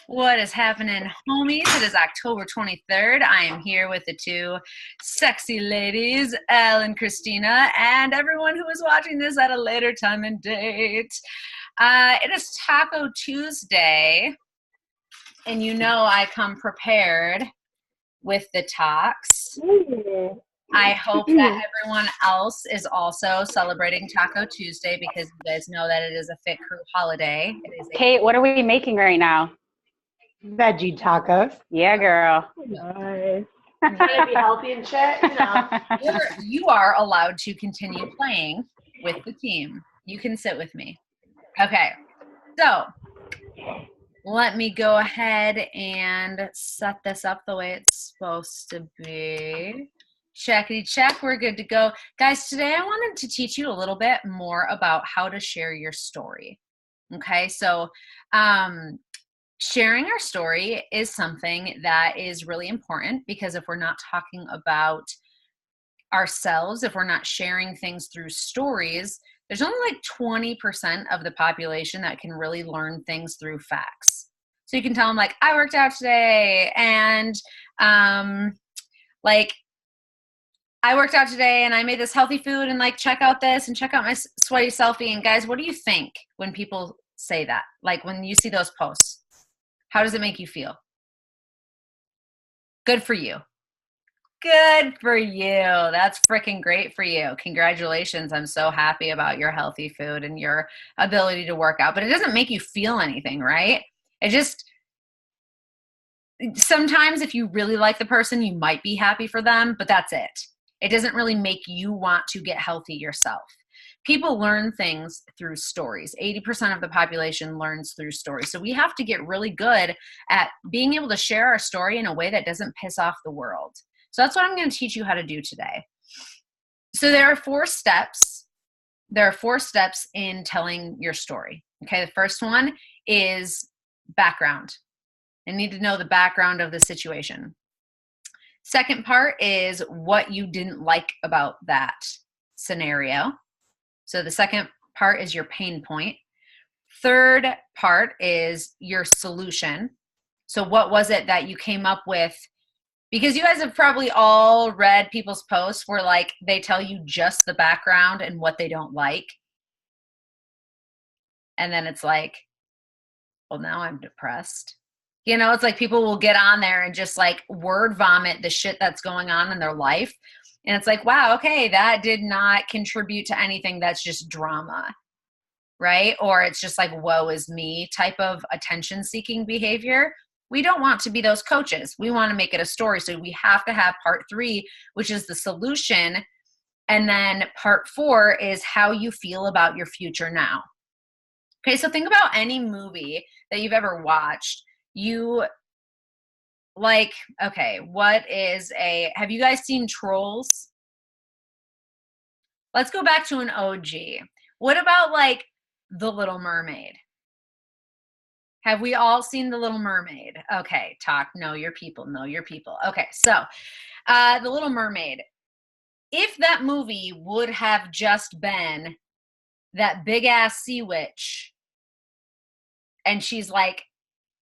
What is happening, homies? It is October 23rd. I am here with the two sexy ladies, Elle and Christina, and everyone who is watching this at a later time and date. It is Taco Tuesday, and you know I come prepared with the talks. I hope that everyone else is also celebrating Taco Tuesday because you guys know that it is a Fit Crew holiday. Kate, what are we making right now? Veggie tacos. Yeah, girl. Nice. Trying to be healthy and shit, you know. You are allowed to continue playing with the team. You can sit with me. Okay, so let me go ahead and set this up the way it's supposed to be. Checkity check, we're good to go. Guys, today I wanted to teach you a little bit more about how to share your story. Okay, so sharing our story is something that is really important because if we're not talking about ourselves, if we're not sharing things through stories, there's only like 20% of the population that can really learn things through facts. So you can tell them like, I worked out today and like I worked out today and I made this healthy food and like check out this and check out my sweaty selfie. And guys, what do you think when people say that? Like when you see those posts? How does it make you feel? Good for you. Good for you. That's freaking great for you. Congratulations. I'm so happy about your healthy food and your ability to work out. But it doesn't make you feel anything, right? It just, sometimes if you really like the person, you might be happy for them, but that's it. It doesn't really make you want to get healthy yourself. People learn things through stories. 80% of the population learns through stories. So we have to get really good at being able to share our story in a way that doesn't piss off the world. So that's what I'm going to teach you how to do today. So there are 4 steps. There are 4 steps in telling your story. Okay, the first one is background. I need to know the background of the situation. Second part is what you didn't like about that scenario. So the second part is your pain point. Third part is your solution. So what was it that you came up with? Because you guys have probably all read people's posts where like they tell you just the background and what they don't like. And then it's like, well, now I'm depressed. You know, it's like people will get on there and just like word vomit the shit that's going on in their life. And it's like, wow, okay, that did not contribute to anything. That's just drama, right? Or it's just like, woe is me type of attention-seeking behavior. We don't want to be those coaches. We want to make it a story. So we have to have part 3, which is the solution. And then part 4 is how you feel about your future now. Okay, so think about any movie that you've ever watched. You like, okay, have you guys seen Trolls? Let's go back to an OG. What about like The Little Mermaid? Have we all seen The Little Mermaid? Okay, know your people. Okay, so The Little Mermaid. If that movie would have just been that big ass sea witch and she's like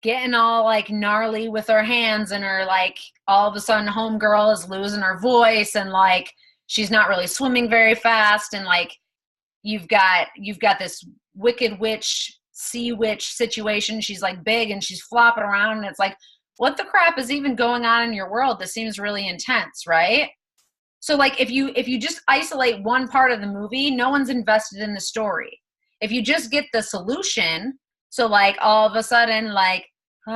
getting all like gnarly with her hands and her like all of a sudden homegirl is losing her voice and like she's not really swimming very fast and like you've got this wicked witch sea witch situation. She's like big and she's flopping around and it's like, what the crap is even going on in your world? This seems really intense, right? So like if you just isolate one part of the movie, no one's invested in the story. If you just get the solution, so like all of a sudden like like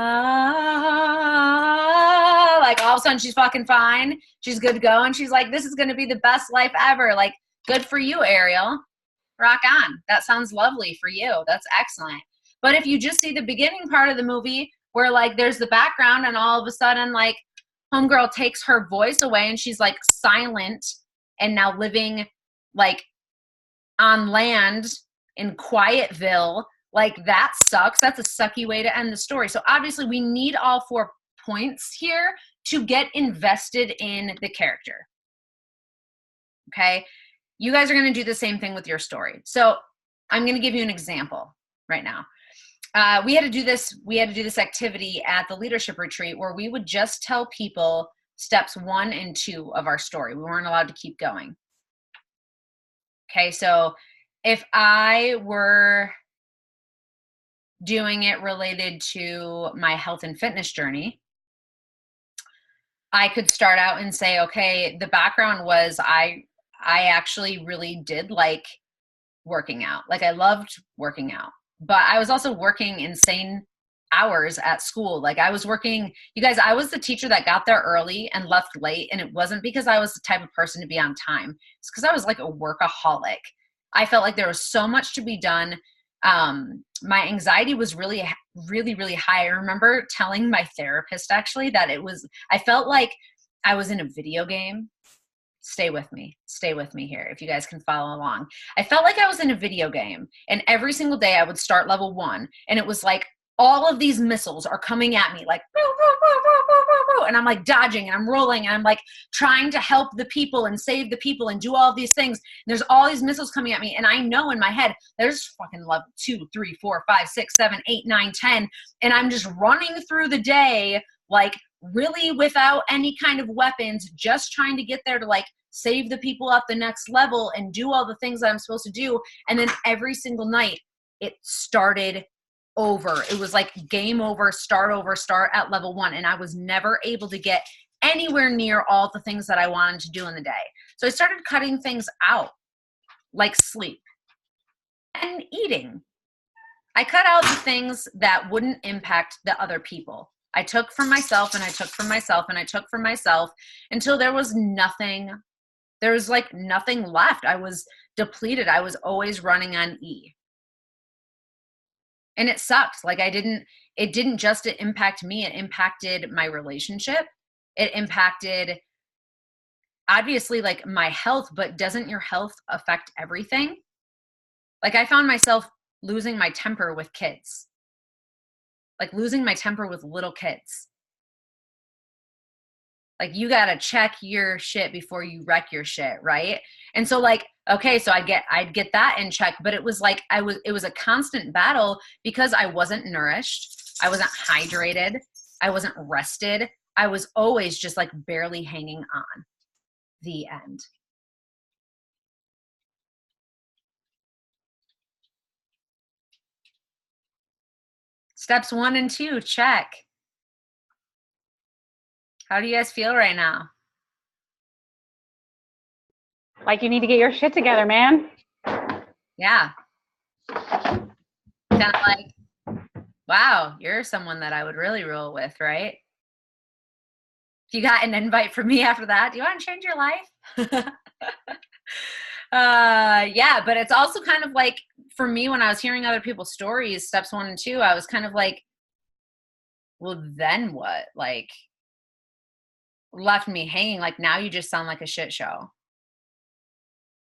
all of a sudden she's fucking fine, she's good to go, and she's like, this is going to be the best life ever. Like, good for you, Ariel. Rock on. That sounds lovely for you. That's excellent. But if you just see the beginning part of the movie where like there's the background and all of a sudden like homegirl takes her voice away and she's like silent and now living like on land in Quietville, like that sucks. That's a sucky way to end the story. So obviously we need all 4 points here to get invested in the character. Okay. You guys are going to do the same thing with your story. So I'm going to give you an example right now. we had to do this activity at the leadership retreat where we would just tell people steps 1 and 2 of our story. We weren't allowed to keep going. Okay, so if I were doing it related to my health and fitness journey, I could start out and say, okay, the background was I actually really did like working out. Like I loved working out, but I was also working insane hours at school. Like I was working, you guys, I was the teacher that got there early and left late. And it wasn't because I was the type of person to be on time. It's because I was like a workaholic. I felt like there was so much to be done. My anxiety was really, really, really high. I remember telling my therapist actually that I felt like I was in a video game. Stay with me here if you guys can follow along. I felt like I was in a video game, and every single day I would start level 1 and it was like all of these missiles are coming at me like woo, woo, woo, woo, woo, woo, woo, and I'm like dodging and I'm rolling and I'm like trying to help the people and save the people and do all of these things. And there's all these missiles coming at me, and I know in my head there's fucking level 2, 3, 4, 5, 6, 7, 8, 9, 10, and I'm just running through the day like really without any kind of weapons, just trying to get there to like save the people at the next level and do all the things that I'm supposed to do. And then every single night it started over. It was like game over, start at level 1. And I was never able to get anywhere near all the things that I wanted to do in the day. So I started cutting things out like sleep and eating. I cut out the things that wouldn't impact the other people. I took from myself and I took from myself and I took from myself until there was nothing left. I was depleted. I was always running on E. And it sucked. Like it didn't just impact me. It impacted my relationship. It impacted obviously like my health, but doesn't your health affect everything? Like I found myself losing my temper with kids, like losing my temper with little kids. Like you got to check your shit before you wreck your shit. Right. And so like, okay, so I'd get that in check, but it was like, it was a constant battle because I wasn't nourished. I wasn't hydrated. I wasn't rested. I was always just like barely hanging on. The end. Steps 1 and 2, check. How do you guys feel right now? Like you need to get your shit together, man. Yeah. Kind of like, wow, you're someone that I would really roll with, right? If you got an invite from me after that, do you want to change your life? Yeah, but it's also kind of like, for me, when I was hearing other people's stories, steps 1 and 2, I was kind of like, well, then what? Like, left me hanging. Like, now you just sound like a shit show.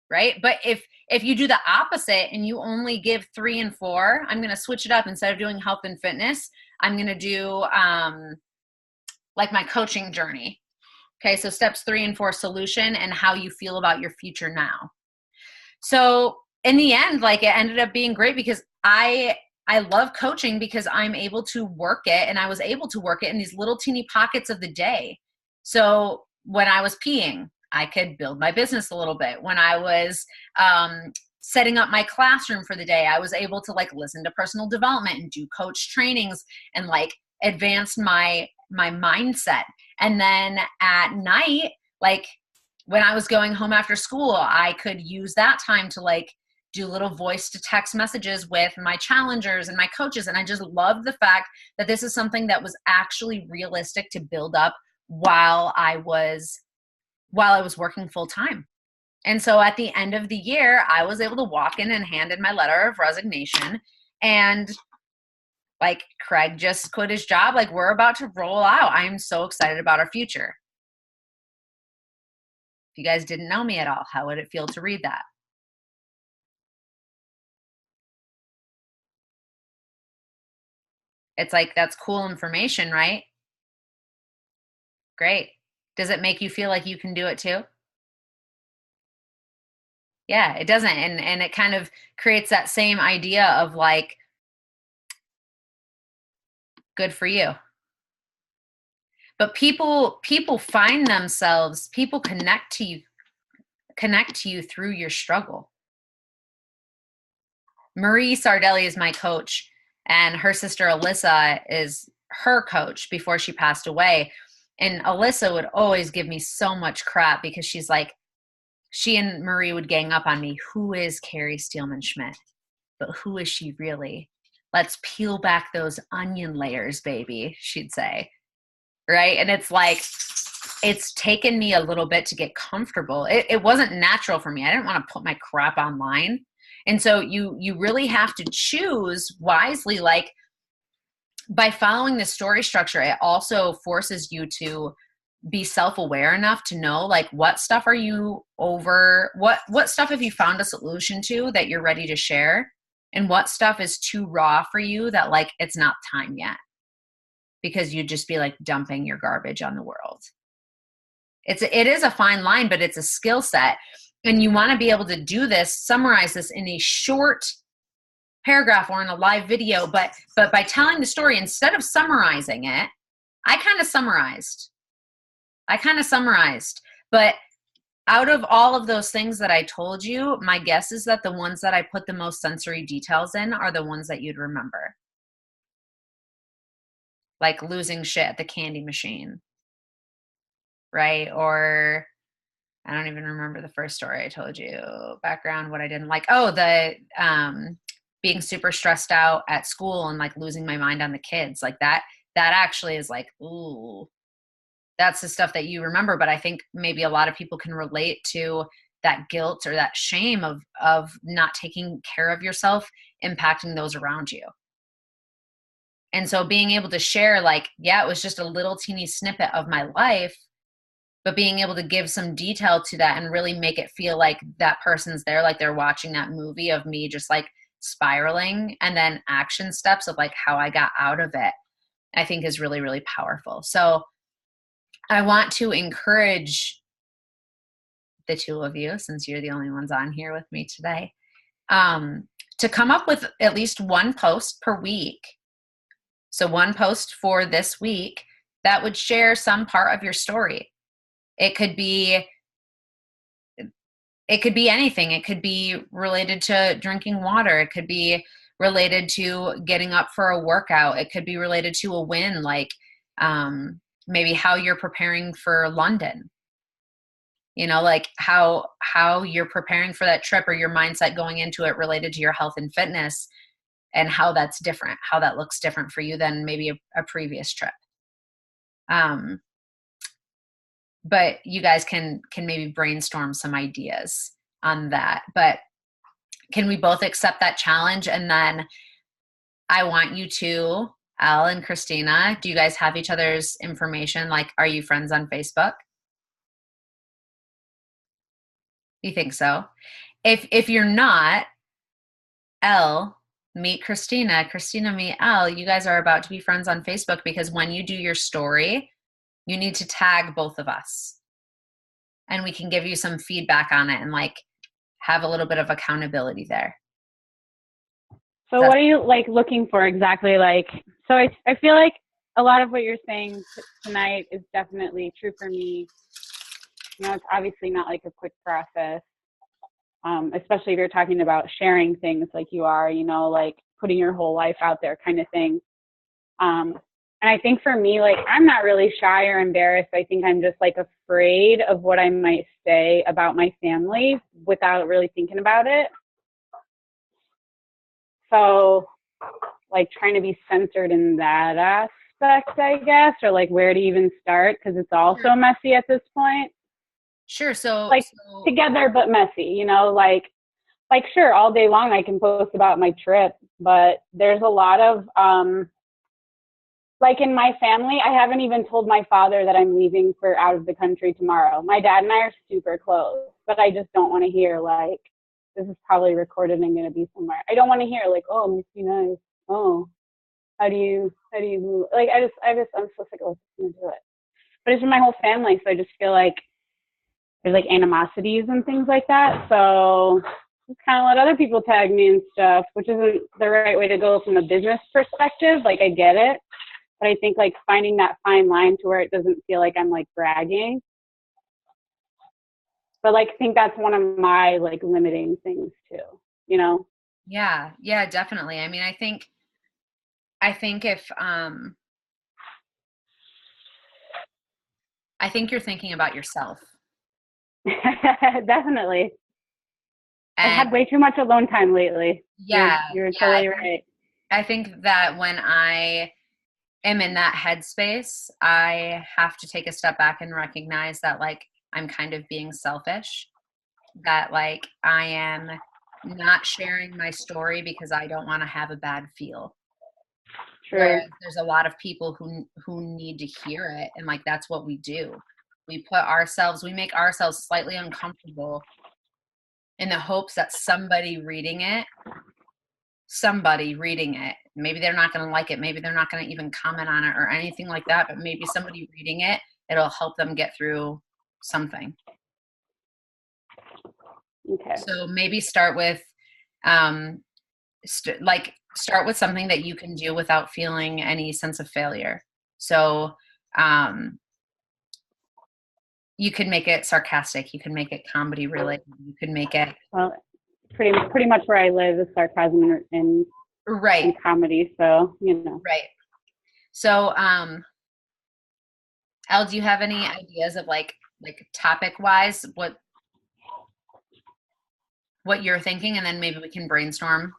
Right? But if you do the opposite and you only give 3 and 4, I'm going to switch it up. Instead of doing health and fitness, I'm going to do like my coaching journey. Okay, so steps 3 and 4, solution and how you feel about your future now. So in the end, like it ended up being great because I love coaching because I'm able to work it, and I was able to work it in these little teeny pockets of the day. So when I was peeing, I could build my business a little bit. When I was setting up my classroom for the day, I was able to like listen to personal development and do coach trainings and like advance my mindset. And then at night, like when I was going home after school, I could use that time to like do little voice to text messages with my challengers and my coaches. And I just love the fact that this is something that was actually realistic to build up while I was working full time. And so at the end of the year, I was able to walk in and hand in my letter of resignation, and like Craig just quit his job. Like we're about to roll out. I'm so excited about our future. If you guys didn't know me at all, how would it feel to read that? It's like, that's cool information, right? Great. Does it make you feel like you can do it too? Yeah, it doesn't. And it kind of creates that same idea of like, Good for you. But people find themselves, people connect to you through your struggle. Marie Sardelli is my coach, and her sister Alyssa is her coach before she passed away. And Alyssa would always give me so much crap because she's like, she and Marie would gang up on me. Who is Kerri Steelman Schmidt? But who is she really? Let's peel back those onion layers, baby, she'd say. Right? And it's like, it's taken me a little bit to get comfortable. It wasn't natural for me. I didn't want to put my crap online. And so you really have to choose wisely. Like, by following the story structure, it also forces you to be self-aware enough to know, like, what stuff are you over, what stuff have you found a solution to that you're ready to share, and what stuff is too raw for you that, like, it's not time yet, because you'd just be like dumping your garbage on the world. It is a fine line, but it's a skill set. And you want to be able to do this, summarize this in a short paragraph or in a live video. But by telling the story, instead of summarizing it, I kind of summarized. But out of all of those things that I told you, my guess is that the ones that I put the most sensory details in are the ones that you'd remember. Like losing shit at the candy machine, right? Or I don't even remember the first story I told you. Background, what I didn't like. Oh, the being super stressed out at school and like losing my mind on the kids. Like that actually is like, ooh, that's the stuff that you remember. But I think maybe a lot of people can relate to that guilt or that shame of not taking care of yourself, impacting those around you. And so being able to share, like, yeah, it was just a little teeny snippet of my life, but being able to give some detail to that and really make it feel like that person's there, like they're watching that movie of me just like spiraling, and then action steps of like how I got out of it, I think is really, really powerful. So I want to encourage the two of you, since you're the only ones on here with me today, to come up with at least one post per week. So one post for this week that would share some part of your story. It could be anything. It could be related to drinking water. It could be related to getting up for a workout. It could be related to a win, like maybe how you're preparing for London. You know, like how you're preparing for that trip, or your mindset going into it related to your health and fitness, and how that's different, how that looks different for you than maybe a previous trip. But you guys can maybe brainstorm some ideas on that. But can we both accept that challenge? And then I want you to, Al and Christina, do you guys have each other's information? Like, are you friends on Facebook? You think so? If you're not, Al, meet Christina. Christina, meet Al. You guys are about to be friends on Facebook, because when you do your story, you need to tag both of us, and we can give you some feedback on it and like have a little bit of accountability there. So what are you like looking for exactly? Like, so I feel like a lot of what you're saying tonight is definitely true for me. You know, it's obviously not like a quick process, especially if you're talking about sharing things like you are, you know, like putting your whole life out there kind of thing. And I think for me, like, I'm not really shy or embarrassed. I think I'm just like afraid of what I might say about my family without really thinking about it. So like trying to be centered in that aspect, I guess, or like where to even start, because it's all so messy at this point. Sure. So like together but messy, you know, like sure, all day long I can post about my trip, but there's a lot of like in my family, I haven't even told my father that I'm leaving for out of the country tomorrow. My dad and I are super close, but I just don't want to hear like, this is probably recorded and going to be somewhere. I don't want to hear like, oh, must be nice. Oh, how do you move? Like, I'm so sick of listening to it. But it's in my whole family, so I just feel like there's like animosities and things like that. So just kind of let other people tag me and stuff, which isn't the right way to go from a business perspective. Like, I get it. But I think like finding that fine line to where it doesn't feel like I'm like bragging. But like, I think that's one of my like limiting things too, you know? Yeah. Yeah, definitely. I mean, I think if, I think you're thinking about yourself. Definitely. I've And had way too much alone time lately. yeah, You're yeah, totally right. I think that when I am in that headspace, I have to take a step back and recognize that like I'm kind of being selfish, that like I am not sharing my story because I don't want to have a bad feel. True. Whereas there's a lot of people who need to hear it, and like that's what we do. We make ourselves slightly uncomfortable in the hopes that somebody reading it, maybe they're not going to like it, maybe they're not going to even comment on it or anything like that, but maybe somebody reading it, it'll help them get through something. Okay. So maybe start with start with something that you can do without feeling any sense of failure. So you can make it sarcastic, you can make it comedy related, you can make it pretty much where I live is sarcasm and right comedy, so you know. Right. So Elle, do you have any ideas of like topic wise what you're thinking, and then maybe we can brainstorm?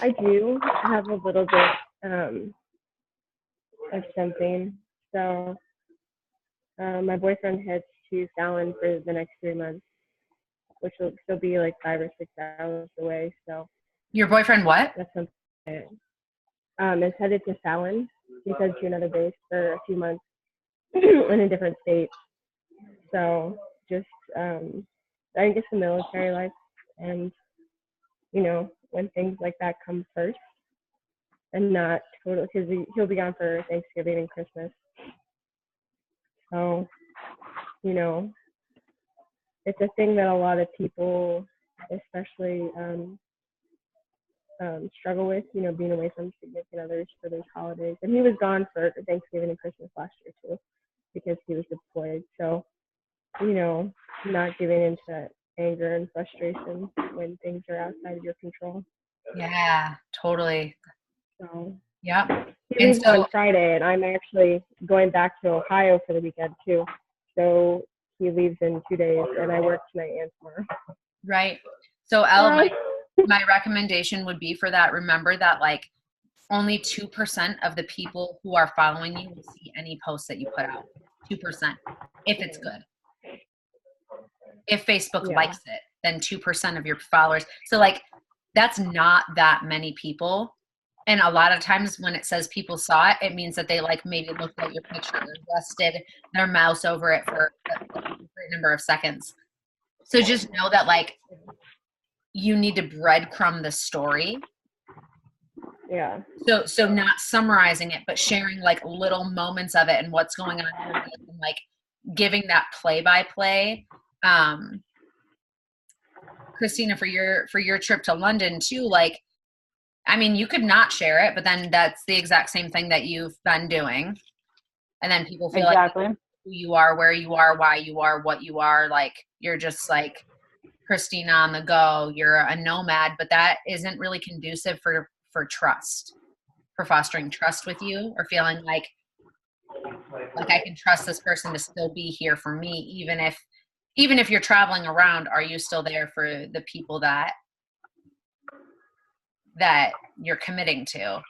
I do have a little bit of something. So my boyfriend heads to Fallon for the next 3 months, which will still be like 5 or 6 hours away. So Your boyfriend what? that's something is headed to Fallon. He's headed to another base for a few months in a different state. So just I guess the military life, and you know, when things like that come first and not total, because he'll be gone for Thanksgiving and Christmas. So, you know, it's a thing that a lot of people, especially struggle with, you know, being away from significant others for those holidays. And he was gone for Thanksgiving and Christmas last year too, because he was deployed. So, you know, not giving into anger and frustration when things are outside of your control. Yeah, totally. So yeah. He leaves on Friday, and I'm actually going back to Ohio for the weekend too. So he leaves in 2 days, and I work tonight and tomorrow. Right. So Elle, my recommendation would be for that, remember that like only 2% of the people who are following you will see any post that you put out. 2%, if it's good. If Facebook likes it, then 2% of your followers. So like that's not that many people. And a lot of times when it says people saw it, it means that they like maybe looked at your picture, rested their mouse over it for a great number of seconds. So just know that like you need to breadcrumb the story. Yeah. So not summarizing it, but sharing like little moments of it and what's going on in your life, and like giving that play-by-play. Christina, for your trip to London too, like, I mean, you could not share it, but then that's the exact same thing that you've been doing. And then people feel like who you are, where you are, why you are, what you are. Like, you're just like Christina on the go. You're a nomad, but that isn't really conducive for trust, for fostering trust with you, or feeling like I can trust this person to still be here for me, even if you're traveling around. Are you still there for the people that you're committing to?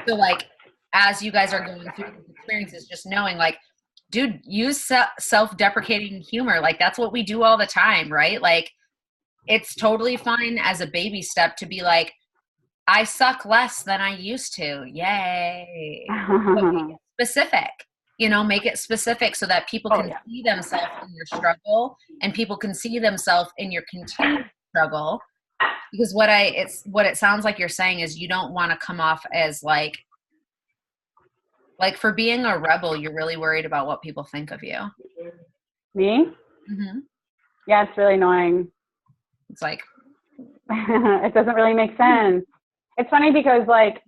So like, as you guys are going through these experiences, just knowing like, dude, use self-deprecating humor. Like that's what we do all the time, right? Like it's totally fine as a baby step to be like, I suck less than I used to. Yay. But make it specific, make it specific so that people can see themselves in your struggle, and people can see themselves in your continued struggle. Because what it sounds like you're saying is you don't want to come off as like for being a rebel, you're really worried about what people think of you. Me? Mm-hmm. Yeah, it's really annoying. It's like it doesn't really make sense. It's funny because like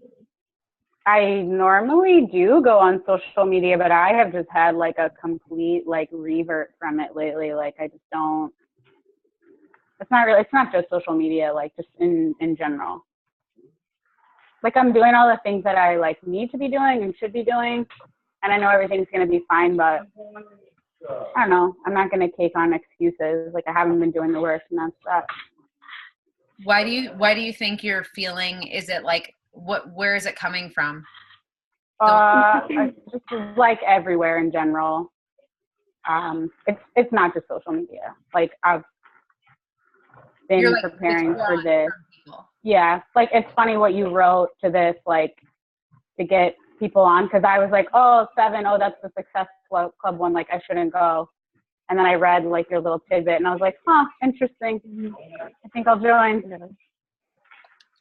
I normally do go on social media, but I have just had like a complete like revert from it lately. Like I just don't, it's not just social media, like just in general. Like I'm doing all the things that I like need to be doing and should be doing. And I know everything's going to be fine, but I don't know. I'm not going to take on excuses. Like I haven't been doing the work, and that's that. Why do you think you're feeling, is it like, where is it coming from? Just like everywhere in general. It's not just social media. Like I've been Like preparing for this. Yeah. Like it's funny what you wrote to this, like to get people on. Cause I was like, oh, 7. Oh, that's the Success Club one. Like I shouldn't go. And then I read like your little tidbit and I was like, huh, interesting. I think I'll join.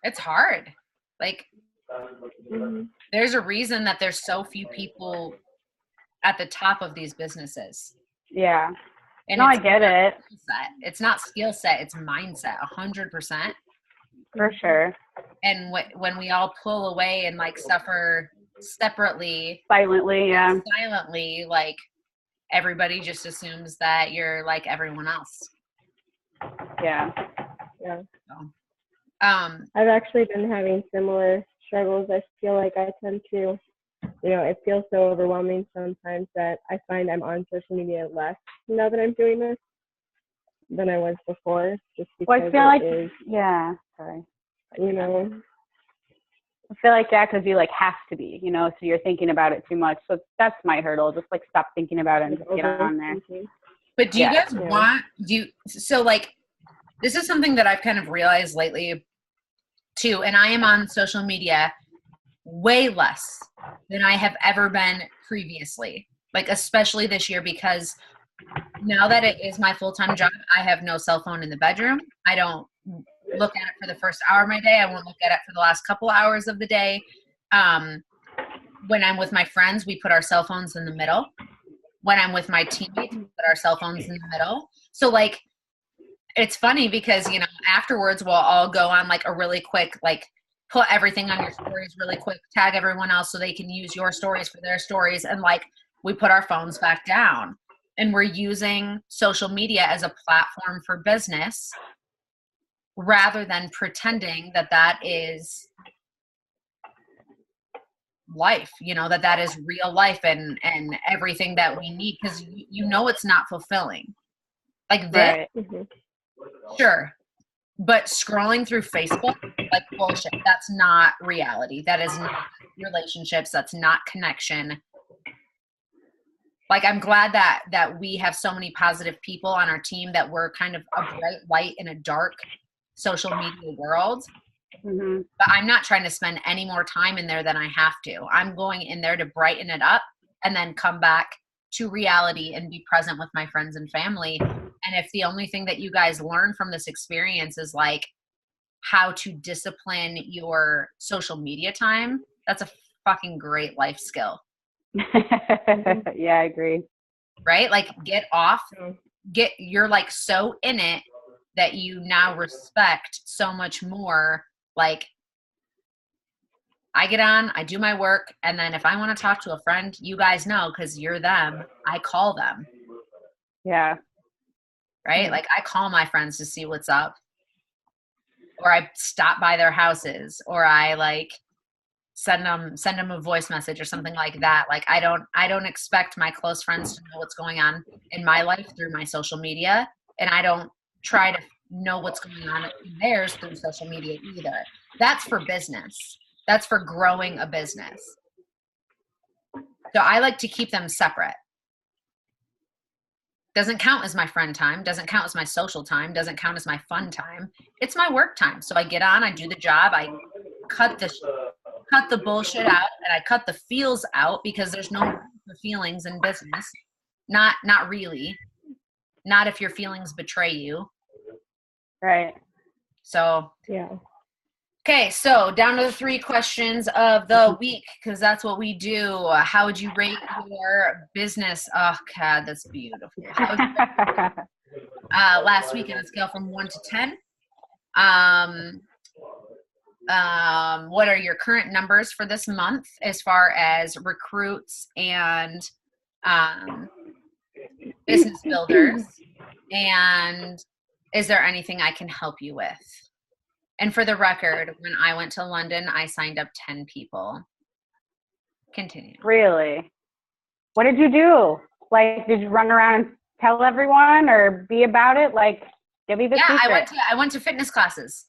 It's hard. Like there's a reason that there's so few people at the top of these businesses. Yeah. And no, I get it. It's not skill set. It's mindset. 100%. For sure. And when we all pull away and like suffer separately, silently, like everybody just assumes that you're like everyone else. Yeah. So, I've actually been having similar struggles. I feel like I tend to, it feels so overwhelming sometimes that I find I'm on social media less now that I'm doing this than I was before, just because I feel like, sorry. I feel like because you like have to be, so you're thinking about it too much. So that's my hurdle. Just like stop thinking about it and just get on there. But do you guys so like, this is something that I've kind of realized lately too, and I am on social media way less than I have ever been previously, like especially this year, because now that it is my full-time job, I have no cell phone in the bedroom. I don't look at it for the first hour of my day. I won't look at it for the last couple hours of the day. When I'm with my friends, we put our cell phones in the middle. When I'm with my teammates, we put our cell phones in the middle. So like, it's funny because, afterwards we'll all go on like a really quick, like put everything on your stories really quick, tag everyone else so they can use your stories for their stories. And like, we put our phones back down and we're using social media as a platform for business rather than pretending that is life, that is real life and everything that we need. Cause it's not fulfilling. Like this, right. Sure. But scrolling through Facebook, like bullshit, that's not reality. That is not relationships. That's not connection. Like, I'm glad that we have so many positive people on our team, that we're kind of a bright light in a dark social media world. Mm-hmm. But I'm not trying to spend any more time in there than I have to. I'm going in there to brighten it up and then come back to reality and be present with my friends and family. And if the only thing that you guys learn from this experience is like how to discipline your social media time, that's a fucking great life skill. Yeah, I agree. Right? Like you're like so in it that you now respect so much more. Like, I get on, I do my work, and then if I want to talk to a friend, you guys know, because you're them, I call them. Yeah. Right? Like, I call my friends to see what's up. Or I stop by their houses, or I like send them a voice message or something like that. Like, I don't expect my close friends to know what's going on in my life through my social media, and I don't try to know what's going on in theirs through social media either. That's for business. That's for growing a business. So I like to keep them separate. Doesn't count as my friend time, doesn't count as my social time, doesn't count as my fun time. It's my work time. So I get on, I do the job, I cut the bullshit out, and I cut the feels out, because there's no room for feelings in business. Not really. Not if your feelings betray you. Right. So yeah. Okay, so down to the 3 questions of the week, because that's what we do. How would you rate your business? Oh, God, that's beautiful. Last week on a scale from 1 to 10. what are your current numbers for this month as far as recruits and business builders? And is there anything I can help you with? And for the record, when I went to London, I signed up 10 people. Continue. Really? What did you do? Like, did you run around and tell everyone or be about it? Like, give me the secret. I went to fitness classes.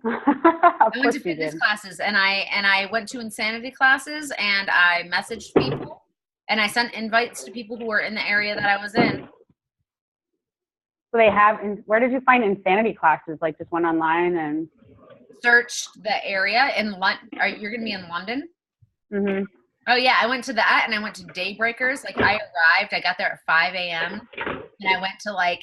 I went to fitness classes, and I went to insanity classes, and I messaged people, and I sent invites to people who were in the area that I was in. So they have, where did you find insanity classes? Like, just went online and searched the area in London. You're going to be in London? Mm-hmm. Oh yeah, I went to that, and I went to Daybreakers. Like, I arrived, I got there at 5 a.m. and I went to like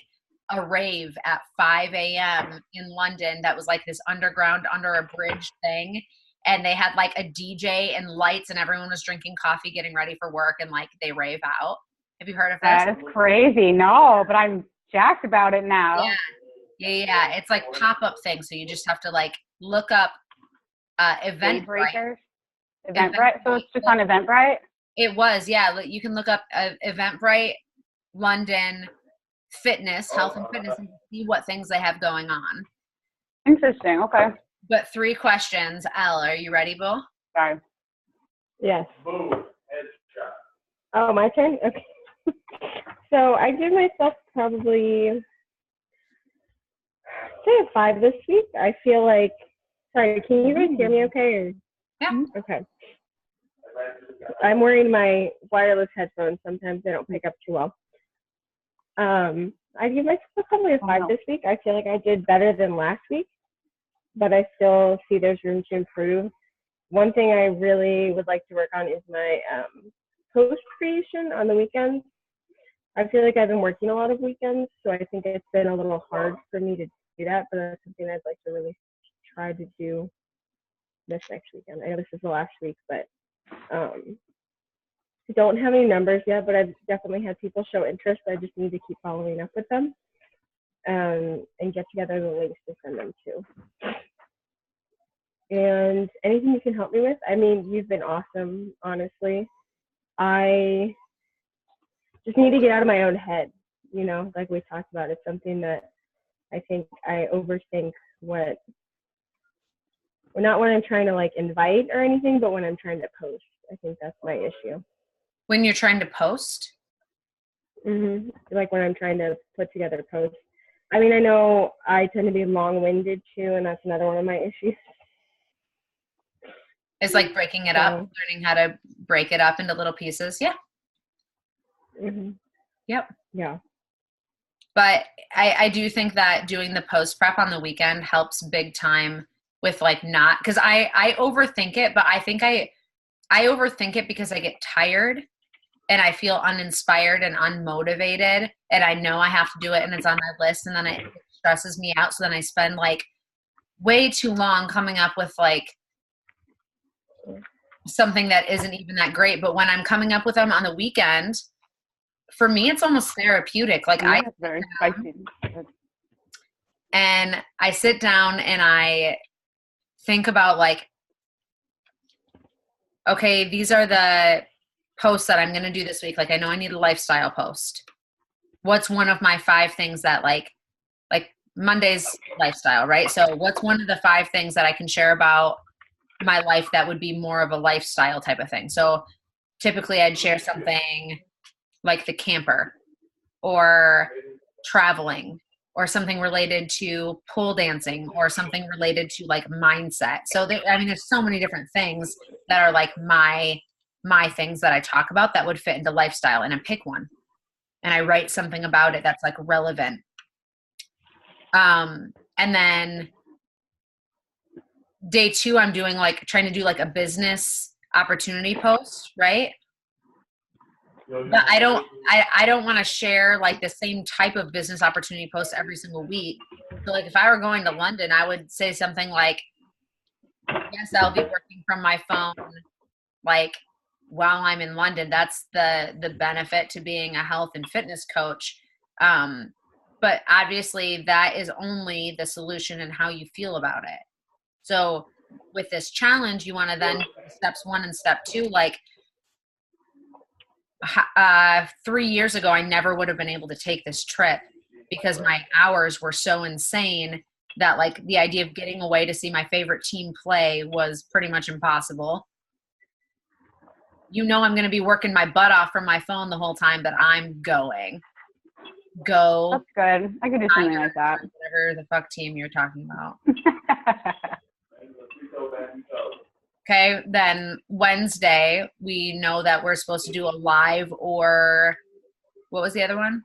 a rave at 5 a.m. in London that was like this underground under a bridge thing, and they had like a DJ and lights, and everyone was drinking coffee getting ready for work, and like they rave out. Have you heard of this? That is crazy. No, but I'm jacked about it now. Yeah, it's like pop-up thing, so you just have to like look up Eventbrite. Eventbrite. So it's just on Eventbrite? It was, yeah. You can look up Eventbrite London fitness, health and fitness, and see what things they have going on. Interesting. Okay. But 3 questions. Elle, are you ready, Bo? Sorry. Yes. Oh, my turn? Okay. So I give myself probably, say a 5 this week. I feel like, sorry, can you guys hear me okay? Or? Yeah. Okay. I'm wearing my wireless headphones. Sometimes they don't pick up too well. I give myself probably a 5 this week. I feel like I did better than last week, but I still see there's room to improve. One thing I really would like to work on is my post creation on the weekends. I feel like I've been working a lot of weekends, so I think it's been a little hard for me to do that, but that's something I'd like to really try to do this next weekend. I know this is the last week, but I don't have any numbers yet, but I've definitely had people show interest. I just need to keep following up with them and get together the links to send them to. And anything you can help me with? I mean, you've been awesome, honestly. I just need to get out of my own head, you know, like we talked about. It's something that I think I overthink not when I'm trying to like invite or anything, but when I'm trying to post. I think that's my issue. When you're trying to post? Mm-hmm. Like when I'm trying to put together posts. I mean, I know I tend to be long-winded too, and that's another one of my issues. It's like breaking it up, learning how to break it up into little pieces. Yeah. Mm-hmm. Yep. Yeah. But I do think that doing the post prep on the weekend helps big time with like not, because I overthink it, but I think I overthink it because I get tired and I feel uninspired and unmotivated, and I know I have to do it and it's on my list, and then it stresses me out. So then I spend like way too long coming up with like something that isn't even that great. But when I'm coming up with them on the weekend, for me, it's almost therapeutic. Like very spicy. And I sit down and I think about like, okay, these are the posts that I'm going to do this week. Like, I know I need a lifestyle post. What's one of my 5 things that like Monday's lifestyle, right? So what's one of the 5 things that I can share about my life that would be more of a lifestyle type of thing? So typically I'd share something like the camper or traveling or something related to pole dancing or something related to like mindset. So there's so many different things that are like my things that I talk about that would fit into lifestyle, and I pick one and I write something about it that's like relevant. And then day 2, I'm doing like trying to do like a business opportunity post, right? But I don't want to share like the same type of business opportunity post every single week. So like if I were going to London, I would say something like, yes, I'll be working from my phone like while I'm in London. That's the benefit to being a health and fitness coach. But obviously that is only the solution and how you feel about it. So with this challenge, you want to then steps 1 and step 2, like 3 years ago, I never would have been able to take this trip because my hours were so insane that like the idea of getting away to see my favorite team play was pretty much impossible. You know, I'm going to be working my butt off from my phone the whole time, but I'm going. Go. That's good. I could do something like that. Whatever the fuck team you're talking about. Okay, then Wednesday, we know that we're supposed to do a live, or what was the other one?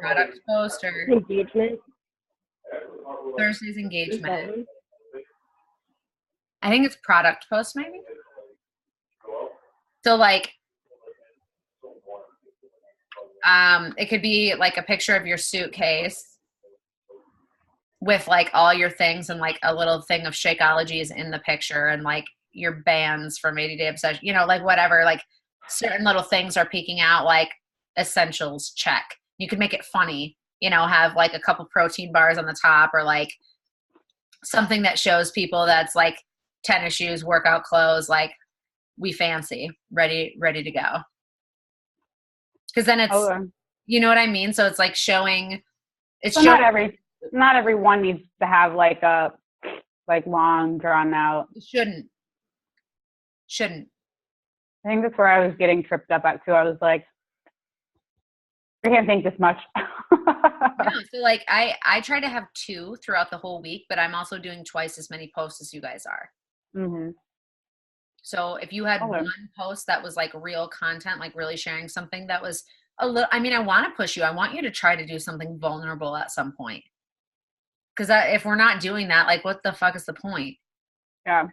Product post or Engagement. Thursday's engagement. I think it's product post maybe. So like, it could be like a picture of your suitcase with like all your things, and like a little thing of Shakeology is in the picture, and like your bands from 80 Day Obsession, you know, like whatever, like certain little things are peeking out, like essentials check. You could make it funny, you know, have like a couple protein bars on the top, or like something that shows people that's like tennis shoes, workout clothes, like we fancy, ready to go. Because then it's, you know what I mean? So it's like showing, it's so not everyone needs to have like a long drawn out. Shouldn't. I think that's where I was getting tripped up at too. I was like, I can't think this much. No, so like I try to have 2 throughout the whole week, but I'm also doing twice as many posts as you guys are. Mm-hmm. So if you had one post that was like real content, like really sharing something that was a little, I mean, I want to push you. I want you to try to do something vulnerable at some point. Because if we're not doing that, like what the fuck is the point? Yeah.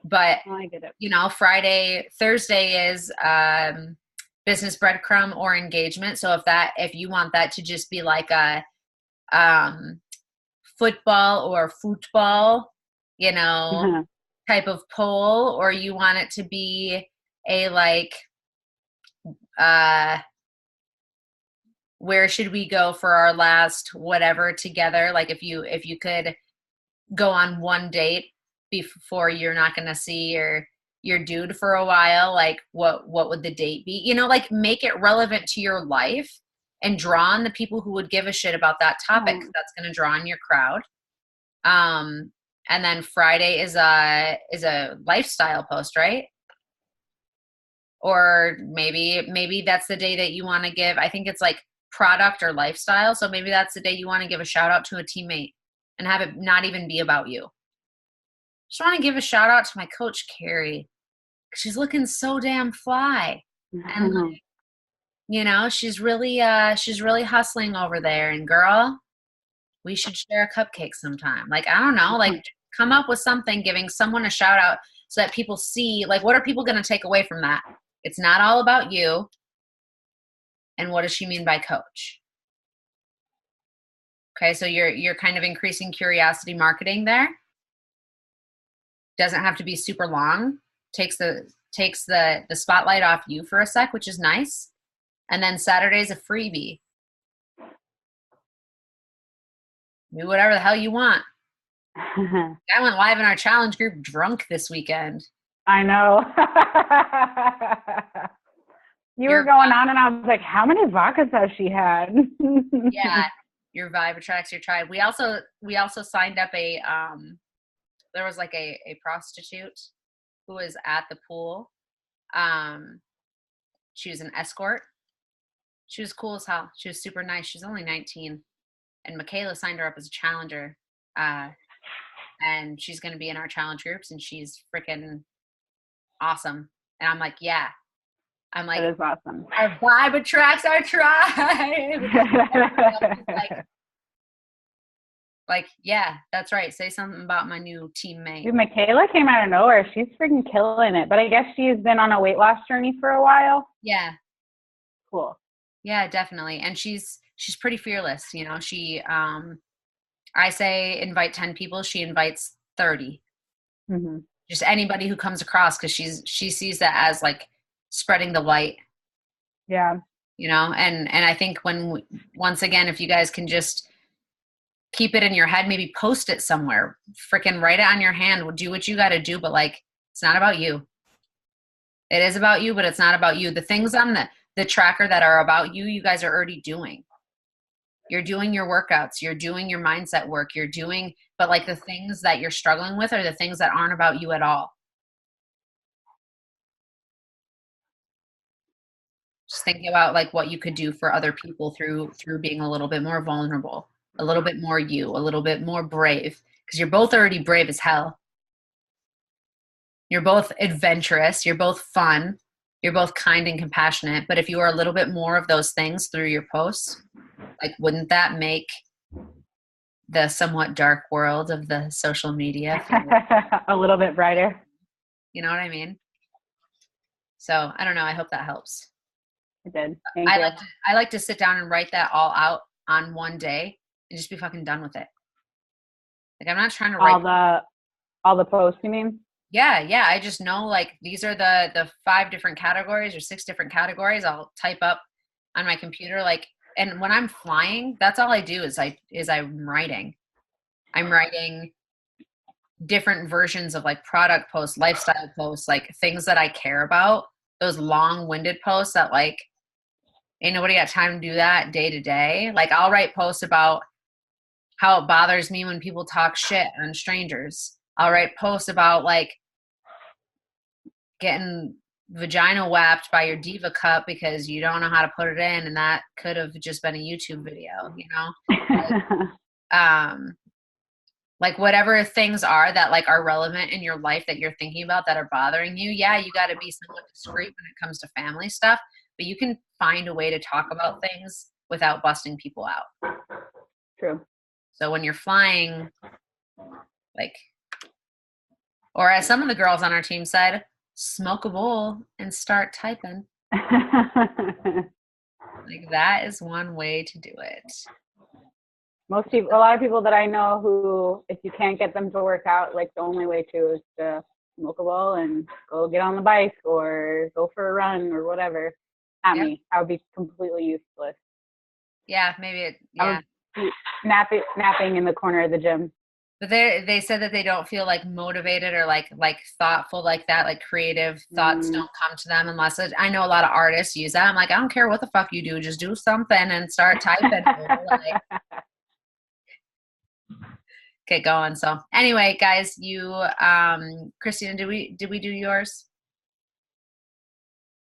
But, I get it. you know, Thursday is business breadcrumb or engagement. So if you want that to just be like a football or football, you know, type of poll, or you want it to be a like, where should we go for our last whatever together? Like if you could go on one date before you're not going to see your dude for a while, like what would the date be? You know, like make it relevant to your life and draw on the people who would give a shit about that topic. That's going to draw on your crowd. And then Friday is a lifestyle post, right? Or maybe that's the day that you want to give, I think it's like product or lifestyle. So maybe that's the day you want to give a shout out to a teammate and have it not even be about you. Just want to give a shout out to my coach, Kerri. She's looking so damn fly. And like, you know, she's really hustling over there, and girl, we should share a cupcake sometime. Like, I don't know, like come up with something, giving someone a shout out so that people see, like, what are people going to take away from that? It's not all about you. And what does she mean by coach? Okay, so you're kind of increasing curiosity marketing there. Doesn't have to be super long. Takes the spotlight off you for a sec, which is nice. And then Saturday's a freebie. Do whatever the hell you want. I went live in our challenge group drunk this weekend. I know. You were going on, and I was like, how many vodkas has she had? Yeah, your vibe attracts your tribe. We also signed up there was like a prostitute who was at the pool. She was an escort. She was cool as hell. She was super nice. She's only 19. And Michaela signed her up as a challenger. And she's going to be in our challenge groups, and she's freaking awesome. And I'm like, yeah. I'm like, that is awesome. Our vibe attracts our tribe. Like, yeah, that's right. Say something about my new teammate. Dude, Michaela came out of nowhere. She's freaking killing it. But I guess she's been on a weight loss journey for a while. Yeah. Cool. Yeah, definitely. And she's pretty fearless. You know, she, I say invite 10 people. She invites 30. Mm-hmm. Just anybody who comes across, because she sees that as like spreading the light. Yeah. You know, and I think once again, if you guys can just keep it in your head, maybe post it somewhere, freaking write it on your hand, do what you got to do. But like, it's not about you. It is about you, but it's not about you. The things on the tracker that are about you, you guys are already doing. You're doing your workouts, you're doing your mindset work, but like the things that you're struggling with are the things that aren't about you at all. Just thinking about like what you could do for other people through being a little bit more vulnerable, a little bit more you, a little bit more brave, because you're both already brave as hell. You're both adventurous, you're both fun, you're both kind and compassionate. But if you are a little bit more of those things through your posts, like, wouldn't that make the somewhat dark world of the social media a little bit brighter? You know what I mean? So I don't know. I hope that helps. It did. Thank you. I like to sit down and write that all out on one day and just be fucking done with it. Like, I'm not trying to write all the posts, you mean? Yeah. I just know like these are the 5 different categories or 6 different categories. I'll type up on my computer, like, and when I'm flying, that's all I do is I'm writing. I'm writing different versions of like product posts, lifestyle posts, like things that I care about, those long-winded posts that like ain't nobody got time to do that day to day. Like, I'll write posts about how it bothers me when people talk shit on strangers. I'll write posts about like getting vagina whapped by your diva cup because you don't know how to put it in, and that could have just been a YouTube video, you know? Like whatever things are that like are relevant in your life that you're thinking about that are bothering you. Yeah, you got to be somewhat discreet when it comes to family stuff, but you can find a way to talk about things without busting people out. True. So when you're flying, like, or as some of the girls on our team said, smoke a bowl and start typing. Like, that is one way to do it. Most people, a lot of people that I know who, if you can't get them to work out, like the only way to is to smoke a bowl and go get on the bike or go for a run or whatever. Me, I would be completely useless. Yeah, maybe I would be napping in the corner of the gym. But they said that they don't feel like motivated or like thoughtful like that, like creative thoughts don't come to them unless I know a lot of artists use that. I'm like, I don't care what the fuck you do, just do something and start typing. Like, get going. So anyway, guys, you Christina, did we do yours?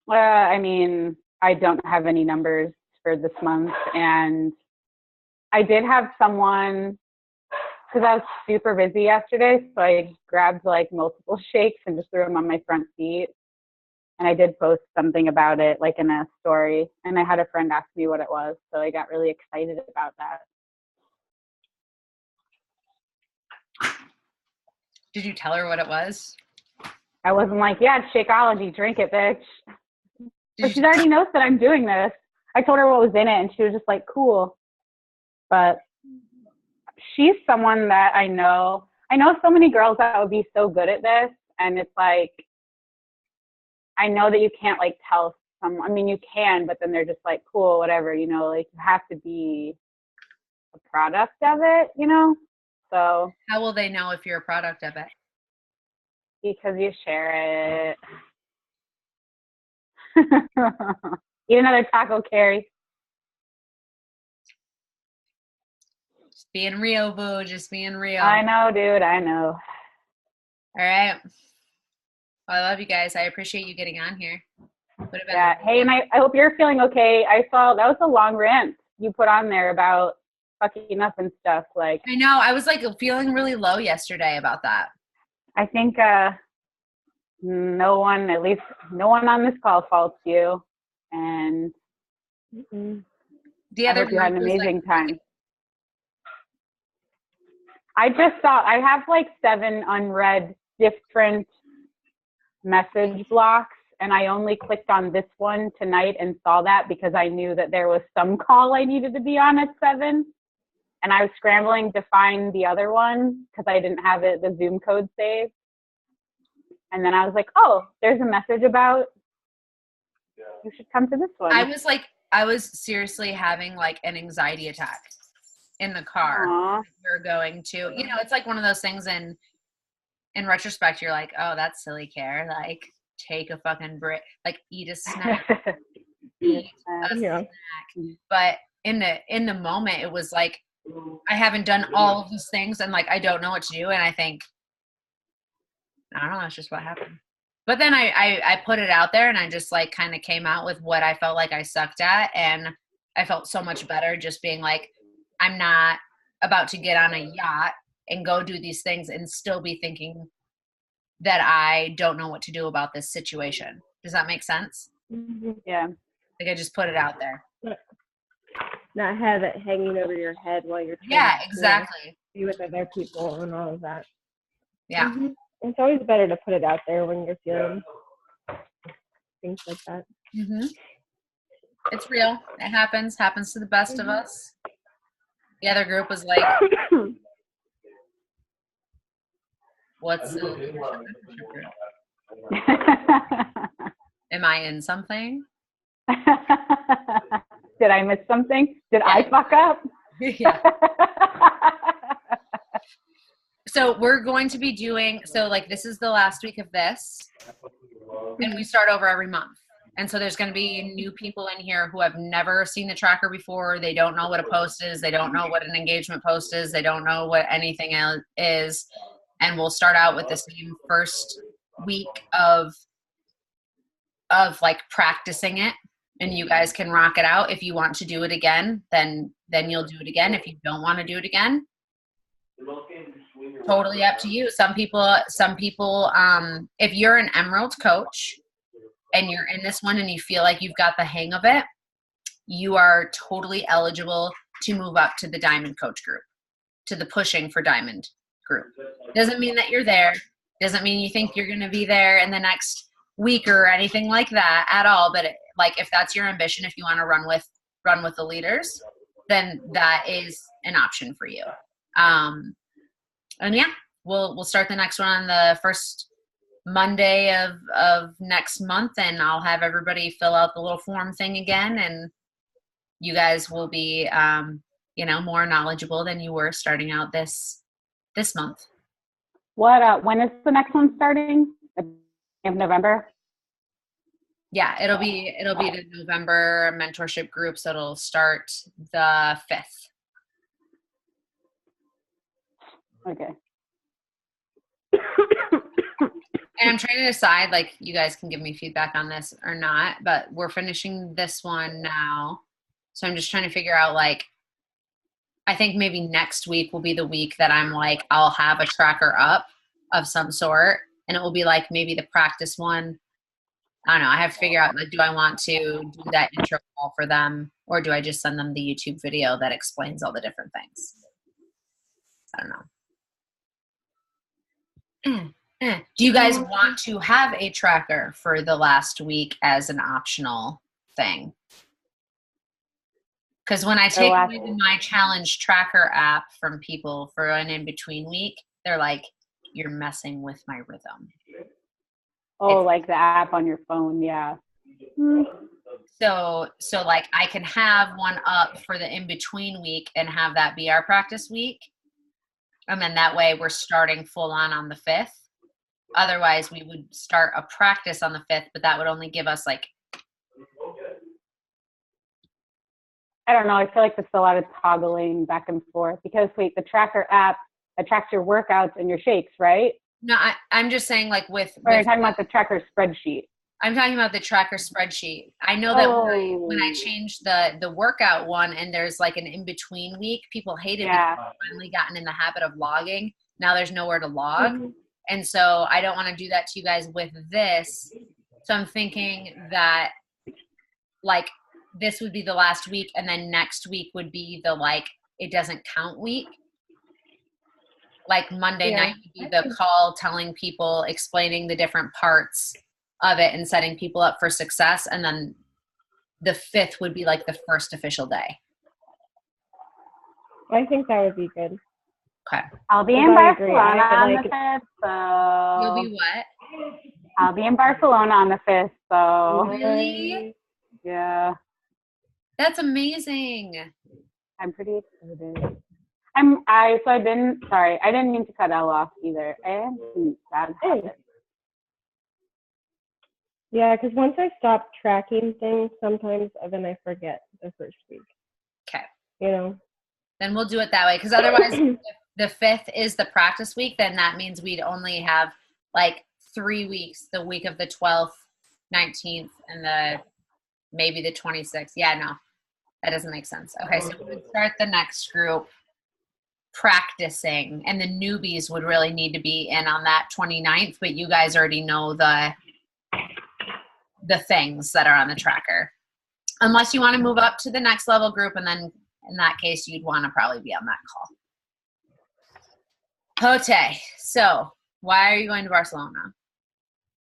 I mean, I don't have any numbers for this month, and I did have someone, because I was super busy yesterday, so I grabbed like multiple shakes and just threw them on my front seat. And I did post something about it, like in a story, and I had a friend ask me what it was, so I got really excited about that. Did you tell her what it was? I wasn't like, yeah, it's Shakeology, drink it, bitch. But she already knows that I'm doing this. I told her what was in it, and she was just like, cool. But she's someone that I know so many girls that would be so good at this, and it's like, I know that you can't like tell someone, I mean, you can, but then they're just like, cool, whatever, you know, like you have to be a product of it, you know? So how will they know if you're a product of it? Because you share it. Eat another taco, Kerri. Just being real, boo. Just being real. I know, dude. I know. All right. Well, I love you guys. I appreciate you getting on here. Yeah. Hey, and I hope you're feeling okay. I saw that was a long rant you put on there about fucking up and stuff. Like, I know. I was like feeling really low yesterday about that. I think no one on this call faults you. And the other I hope you had an amazing time. I just saw, I have like 7 unread different message blocks, and I only clicked on this one tonight and saw that because I knew that there was some call I needed to be on at 7. And I was scrambling to find the other one because I didn't have the Zoom code saved. And then I was like, oh, there's a message about you should come to this one. I was seriously having like an anxiety attack. in the car. Aww. We're going to, it's like one of those things in retrospect, you're like, oh, that's silly, Care. Like, take a fucking break, like eat a snack, eat a snack. But in the moment, it was like, I haven't done all of these things and like, I don't know what to do. And I think, I don't know, that's just what happened. But then I put it out there and I just like kind of came out with what I felt like I sucked at. And I felt so much better just being like, I'm not about to get on a yacht and go do these things and still be thinking that I don't know what to do about this situation. Does that make sense? Yeah. Like I just put it out there. Not have it hanging over your head while you're trying Yeah, to exactly. be with other people and all of that. Yeah. It's always better to put it out there when you're feeling things like that. It's real. It happens to the best of us. The other group was like, what's the mentorship group? Am I in something? Did I miss something? Did I fuck up? Yeah. So we're going to be doing, like this is the last week of this, and we start over every month. And so there's going to be new people in here who have never seen the tracker before. They don't know what a post is. They don't know what an engagement post is. They don't know what anything else is. And we'll start out with the same first week of like practicing it, and you guys can rock it out. If you want to do it again, then you'll do it again. If you don't want to do it again, totally up to you. Some people, if you're an Emerald coach and you're in this one and you feel like you've got the hang of it, you are totally eligible to move up to the Diamond Coach group, to the Pushing for Diamond group. Doesn't mean that you're there. Doesn't mean you think you're going to be there in the next week or anything like that at all. But like, if that's your ambition, if you want to run with the leaders, then that is an option for you. And yeah, we'll start the next one on the first Monday of next month, and I'll have everybody fill out the little form thing again, and you guys will be, more knowledgeable than you were starting out this month. When is the next one starting? Of November? Yeah, it'll be the November mentorship group, so it'll start the 5th. Okay. And I'm trying to decide, like, you guys can give me feedback on this or not, but we're finishing this one now. So I'm just trying to figure out, like, I think maybe next week will be the week that I'm like, I'll have a tracker up of some sort, and it will be like maybe the practice one. I don't know. I have to figure out, like, do I want to do that intro call for them, or do I just send them the YouTube video that explains all the different things? I don't know. Do you guys want to have a tracker for the last week as an optional thing? Because when I take away my challenge tracker app from people for an in-between week, they're like, you're messing with my rhythm. Oh, like the app on your phone, yeah. So like I can have one up for the in-between week and have that be our practice week. And then that way we're starting full on the 5th. Otherwise we would start a practice on the 5th, but that would only give us like, I don't know. I feel like there's a lot of toggling back and forth because the tracker app tracks your workouts and your shakes, right? No, I'm just saying like or you're talking about the tracker spreadsheet. I'm talking about the tracker spreadsheet. I know that when I changed the workout one and there's like an in-between week, people hated it because I've finally gotten in the habit of logging. Now there's nowhere to log. Mm-hmm. And so I don't want to do that to you guys with this. So I'm thinking that like this would be the last week and then next week would be the like it doesn't count week. Like Monday night would be the call telling people, explaining the different parts of it and setting people up for success. And then the 5th would be like the first official day. I think that would be good. Okay. I'll be in Barcelona on the 5th. So you'll be what? I'll be in Barcelona on the 5th. So really? Yeah. That's amazing. I'm pretty excited. Sorry, I didn't mean to cut Elle off either. I had some bad habits. Yeah, because once I stop tracking things, sometimes then I forget the first week. Okay. You know? Then we'll do it that way. Because otherwise, if the 5th is the practice week, then that means we'd only have like 3 weeks, the week of the 12th, 19th, and maybe the 26th. Yeah, no, that doesn't make sense. Okay, so we would start the next group practicing, and the newbies would really need to be in on that 29th, but you guys already know the things that are on the tracker. Unless you want to move up to the next level group, and then in that case, you'd want to probably be on that call. Okay, so why are you going to Barcelona?